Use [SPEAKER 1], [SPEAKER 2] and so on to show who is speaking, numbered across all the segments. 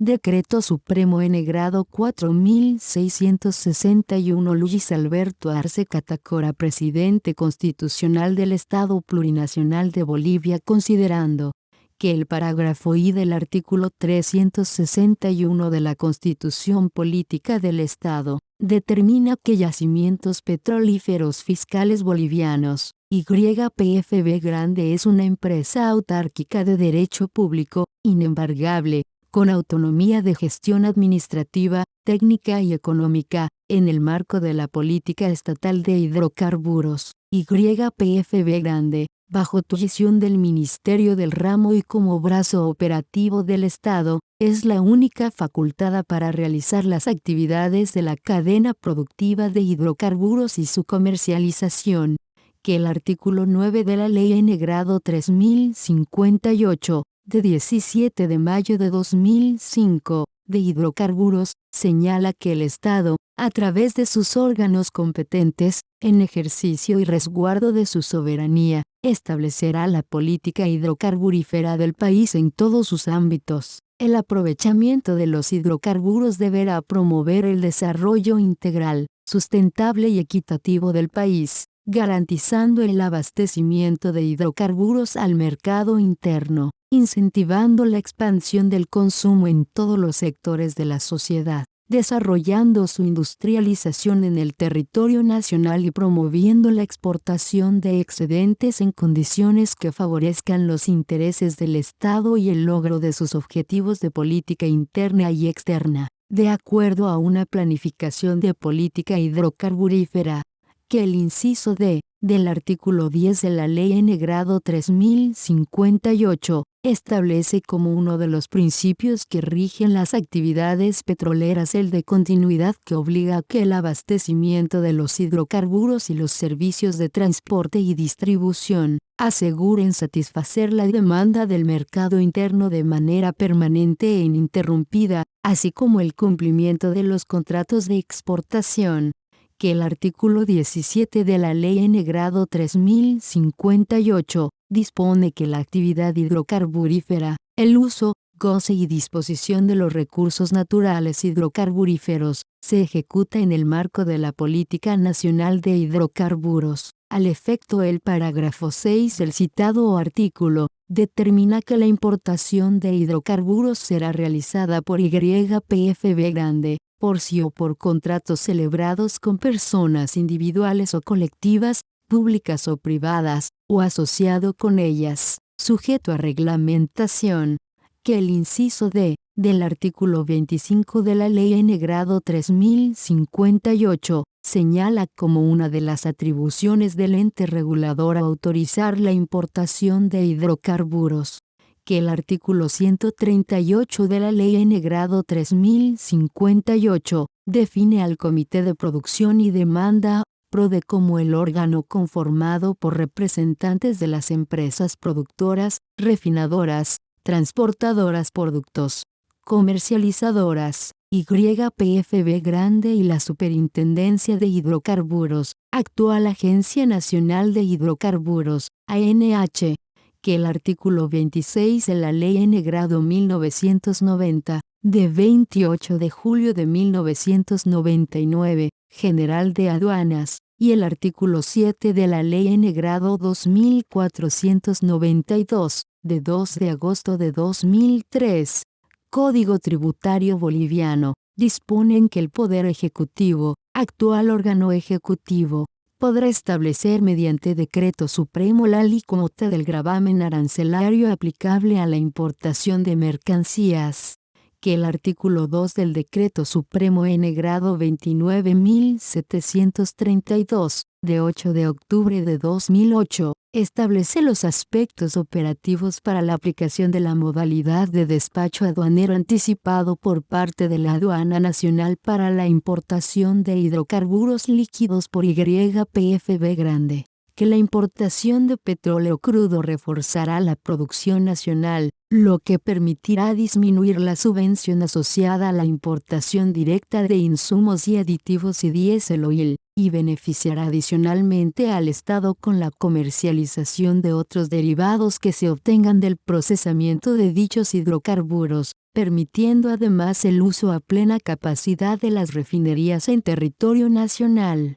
[SPEAKER 1] Decreto Supremo N grado 4661. Luis Alberto Arce Catacora, presidente constitucional del Estado Plurinacional de Bolivia, considerando que el parágrafo I del artículo 361 de la Constitución Política del Estado determina que Yacimientos Petrolíferos Fiscales Bolivianos, YPFB Grande, es una empresa autárquica de derecho público, inembargable, con autonomía de gestión administrativa, técnica y económica, en el marco de la política estatal de hidrocarburos, YPFB Grande, bajo tuición del Ministerio del Ramo y como brazo operativo del Estado, es la única facultada para realizar las actividades de la cadena productiva de hidrocarburos y su comercialización, que el artículo 9 de la Ley N grado 3058, de 17 de mayo de 2005, de hidrocarburos, señala que el Estado, a través de sus órganos competentes, en ejercicio y resguardo de su soberanía, establecerá la política hidrocarburífera del país en todos sus ámbitos. El aprovechamiento de los hidrocarburos deberá promover el desarrollo integral, sustentable y equitativo del país, garantizando el abastecimiento de hidrocarburos al mercado interno, incentivando la expansión del consumo en todos los sectores de la sociedad, desarrollando su industrialización en el territorio nacional y promoviendo la exportación de excedentes en condiciones que favorezcan los intereses del Estado y el logro de sus objetivos de política interna y externa, de acuerdo a una planificación de política hidrocarburífera, que el inciso D del artículo 10 de la Ley N grado 3058 establece como uno de los principios que rigen las actividades petroleras el de continuidad, que obliga a que el abastecimiento de los hidrocarburos y los servicios de transporte y distribución aseguren satisfacer la demanda del mercado interno de manera permanente e ininterrumpida, así como el cumplimiento de los contratos de exportación, que el artículo 17 de la Ley N grado 3058 dispone que la actividad hidrocarburífera, el uso, goce y disposición de los recursos naturales hidrocarburíferos, se ejecuta en el marco de la Política Nacional de Hidrocarburos. Al efecto, el parágrafo 6 del citado artículo determina que la importación de hidrocarburos será realizada por YPFB Grande, por sí o por contratos celebrados con personas individuales o colectivas, públicas o privadas, o asociado con ellas, sujeto a reglamentación, que el inciso D del artículo 25 de la Ley N grado 3058 señala como una de las atribuciones del ente regulador autorizar la importación de hidrocarburos, que el artículo 138 de la Ley N grado 3058 define al Comité de Producción y Demanda, PRODE, como el órgano conformado por representantes de las empresas productoras, refinadoras, transportadoras productos, comercializadoras, YPFB Grande y la Superintendencia de Hidrocarburos, actual Agencia Nacional de Hidrocarburos, ANH, que el artículo 26 de la Ley N grado 1990, de 28 de julio de 1999, General de Aduanas, y el artículo 7 de la Ley N grado 2492, de 2 de agosto de 2003, Código Tributario Boliviano, disponen que el Poder Ejecutivo, actual órgano ejecutivo, podrá establecer mediante decreto supremo la alícuota del gravamen arancelario aplicable a la importación de mercancías, que el artículo 2 del Decreto Supremo N grado 29.732, de 8 de octubre de 2008, establece los aspectos operativos para la aplicación de la modalidad de despacho aduanero anticipado por parte de la Aduana Nacional para la importación de hidrocarburos líquidos por YPFB Grande, que la importación de petróleo crudo reforzará la producción nacional, lo que permitirá disminuir la subvención asociada a la importación directa de insumos y aditivos y diésel oil, y beneficiará adicionalmente al Estado con la comercialización de otros derivados que se obtengan del procesamiento de dichos hidrocarburos, permitiendo además el uso a plena capacidad de las refinerías en territorio nacional.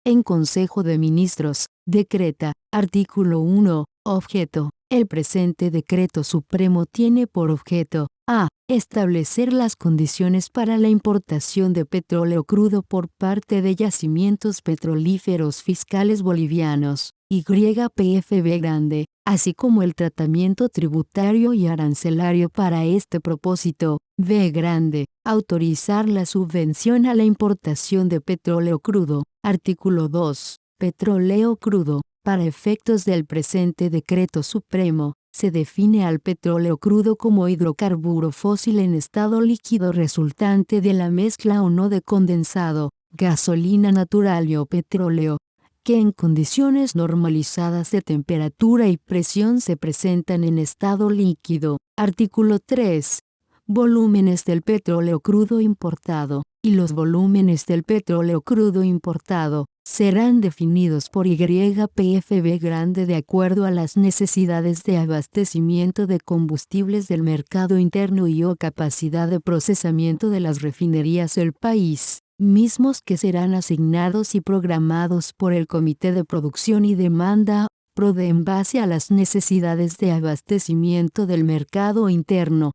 [SPEAKER 1] En Consejo de Ministros, decreta, artículo 1, objeto. El presente decreto supremo tiene por objeto, a. Establecer las condiciones para la importación de petróleo crudo por parte de yacimientos petrolíferos fiscales bolivianos, YPFB Grande, así como el tratamiento tributario y arancelario para este propósito, B Grande. Autorizar la subvención a la importación de petróleo crudo, artículo 2. Petróleo crudo. Para efectos del presente decreto supremo, se define al petróleo crudo como hidrocarburo fósil en estado líquido resultante de la mezcla o no de condensado, gasolina natural o petróleo, que en condiciones normalizadas de temperatura y presión se presentan en estado líquido. Artículo 3. Volúmenes del petróleo crudo importado, y los volúmenes del petróleo crudo importado serán definidos por YPFB Grande de acuerdo a las necesidades de abastecimiento de combustibles del mercado interno y o capacidad de procesamiento de las refinerías del país, mismos que serán asignados y programados por el Comité de Producción y Demanda, PRODE, en base a las necesidades de abastecimiento del mercado interno,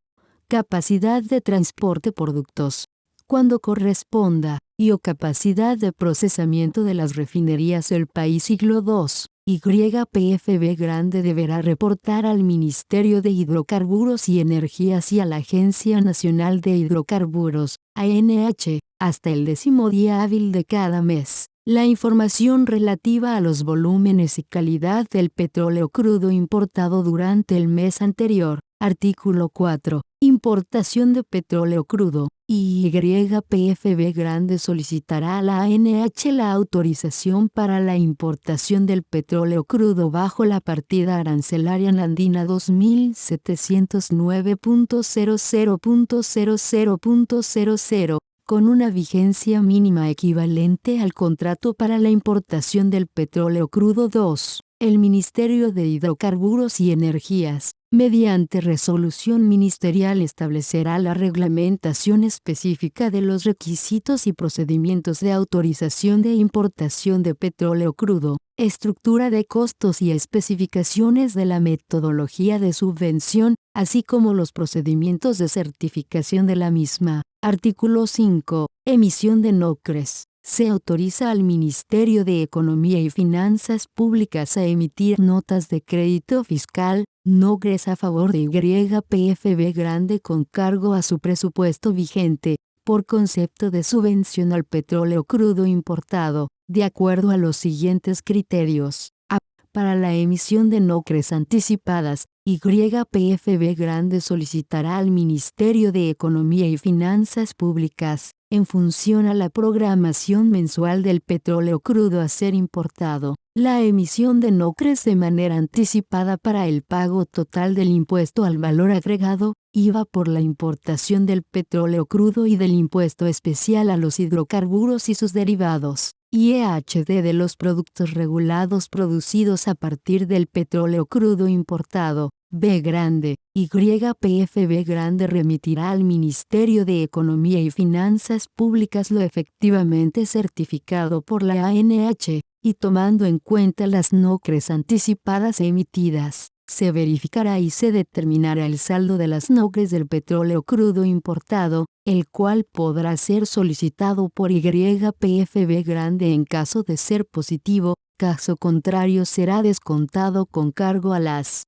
[SPEAKER 1] capacidad de transporte productos, cuando corresponda, y o capacidad de procesamiento de las refinerías del país. Siglo II. YPFB Grande deberá reportar al Ministerio de Hidrocarburos y Energías y a la Agencia Nacional de Hidrocarburos, ANH, hasta el 10º día hábil de cada mes, la información relativa a los volúmenes y calidad del petróleo crudo importado durante el mes anterior. Artículo 4. Importación de petróleo crudo. YPFB Grande solicitará a la ANH la autorización para la importación del petróleo crudo bajo la partida arancelaria andina 2709.00.00.00, con una vigencia mínima equivalente al contrato para la importación del petróleo crudo. 2. El Ministerio de Hidrocarburos y Energías, mediante resolución ministerial, establecerá la reglamentación específica de los requisitos y procedimientos de autorización de importación de petróleo crudo, estructura de costos y especificaciones de la metodología de subvención, así como los procedimientos de certificación de la misma. Artículo 5. Emisión de NOCRES. Se autoriza al Ministerio de Economía y Finanzas Públicas a emitir notas de crédito fiscal, NOCRES, a favor de YPFB Grande con cargo a su presupuesto vigente, por concepto de subvención al petróleo crudo importado, de acuerdo a los siguientes criterios. A. Para la emisión de NOCRES anticipadas, YPFB Grande solicitará al Ministerio de Economía y Finanzas Públicas, en función a la programación mensual del petróleo crudo a ser importado, la emisión de NOCRES de manera anticipada para el pago total del impuesto al valor agregado, IVA, por la importación del petróleo crudo y del impuesto especial a los hidrocarburos y sus derivados, IEHD, de los productos regulados producidos a partir del petróleo crudo importado. B Grande. YPFB Grande remitirá al Ministerio de Economía y Finanzas Públicas lo efectivamente certificado por la ANH, y tomando en cuenta las NOCRES anticipadas emitidas, se verificará y se determinará el saldo de las NOCRES del petróleo crudo importado, el cual podrá ser solicitado por YPFB Grande en caso de ser positivo, caso contrario será descontado con cargo a las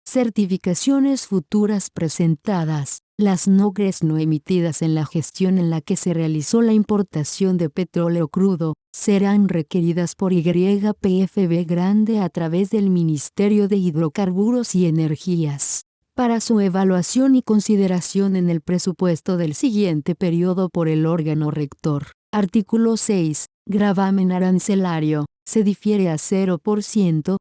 [SPEAKER 1] certificaciones futuras presentadas. Las NOCRES no emitidas en la gestión en la que se realizó la importación de petróleo crudo serán requeridas por YPFB Grande a través del Ministerio de Hidrocarburos y Energías, para su evaluación y consideración en el presupuesto del siguiente periodo por el órgano rector. Artículo 6. Gravamen arancelario. se difiere a 0%,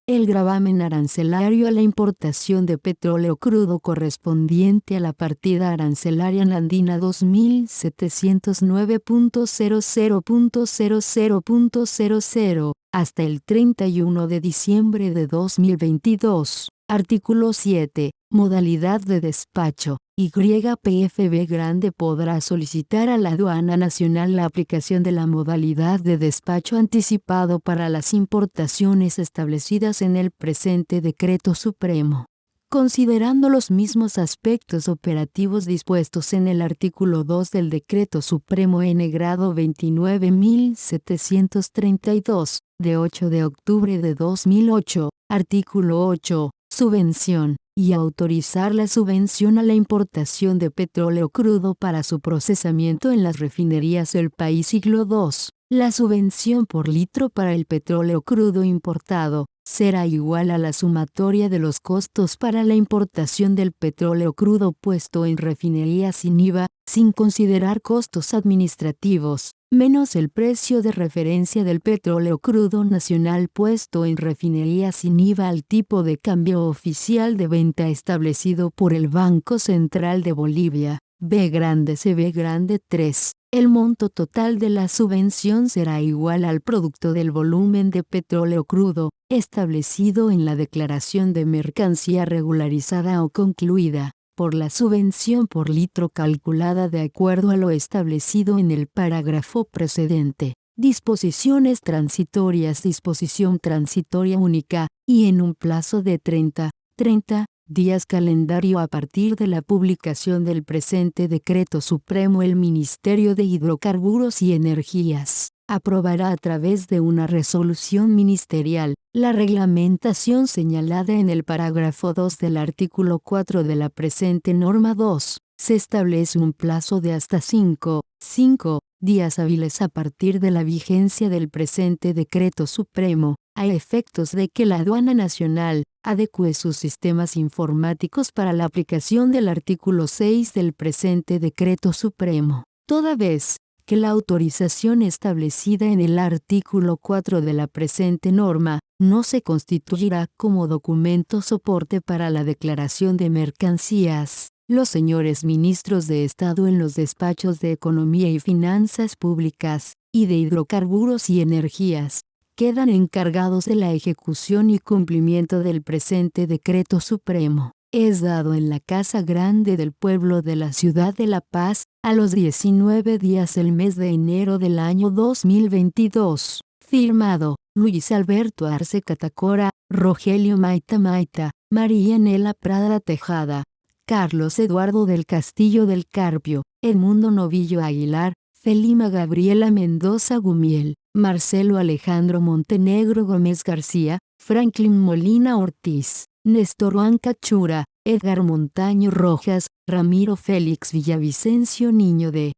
[SPEAKER 1] el gravamen arancelario a la importación de petróleo crudo correspondiente a la partida arancelaria andina 2709.00.00.00 hasta el 31 de diciembre de 2022. Artículo 7. Modalidad de despacho. YPFB Grande podrá solicitar a la Aduana Nacional la aplicación de la modalidad de despacho anticipado para las importaciones establecidas en el presente Decreto Supremo. Considerando los mismos aspectos operativos dispuestos en el artículo 2 del Decreto Supremo N. Grado 29.732, de 8 de octubre de 2008, artículo 8, subvención, y autorizar la subvención a la importación de petróleo crudo para su procesamiento en las refinerías del país. Siglo 2. La subvención por litro para el petróleo crudo importado será igual a la sumatoria de los costos para la importación del petróleo crudo puesto en refinerías sin IVA, sin considerar costos administrativos, menos el precio de referencia del petróleo crudo nacional puesto en refinerías sin IVA al tipo de cambio oficial de venta establecido por el Banco Central de Bolivia. B grande CB grande 3. El monto total de la subvención será igual al producto del volumen de petróleo crudo, establecido en la declaración de mercancía regularizada o concluida, por la subvención por litro calculada de acuerdo a lo establecido en el parágrafo precedente. Disposiciones transitorias. Disposición transitoria única, y en un plazo de 30 días calendario a partir de la publicación del presente Decreto Supremo, el Ministerio de Hidrocarburos y Energías aprobará a través de una resolución ministerial la reglamentación señalada en el parágrafo 2 del artículo 4 de la presente norma. 2. Se establece un plazo de hasta 5 días hábiles a partir de la vigencia del presente Decreto Supremo, a efectos de que la Aduana Nacional adecue sus sistemas informáticos para la aplicación del artículo 6 del presente Decreto Supremo, toda vez que la autorización establecida en el artículo 4 de la presente norma no se constituirá como documento soporte para la declaración de mercancías. Los señores ministros de Estado en los despachos de Economía y Finanzas Públicas, y de Hidrocarburos y Energías, quedan encargados de la ejecución y cumplimiento del presente Decreto Supremo. Es dado en la Casa Grande del Pueblo de la Ciudad de La Paz, a los 19 días del mes de enero del año 2022. Firmado, Luis Alberto Arce Catacora, Rogelio Maita, María Nela Prada Tejada, Carlos Eduardo del Castillo del Carpio, Edmundo Novillo Aguilar, Felima Gabriela Mendoza Gumiel, Marcelo Alejandro Montenegro Gómez García, Franklin Molina Ortiz, Néstor Juan Cachura, Edgar Montaño Rojas, Ramiro Félix Villavicencio Niño de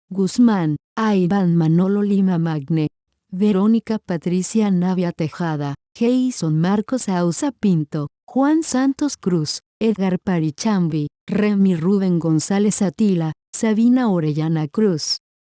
[SPEAKER 1] Guzmán, Iván Manolo Lima Magne, Verónica Patricia Navia Tejada, Jason Marcos Ausa Pinto, Juan Santos Cruz, Edgar Parichambi, Remy Rubén González Atila, Sabina Orellana Cruz,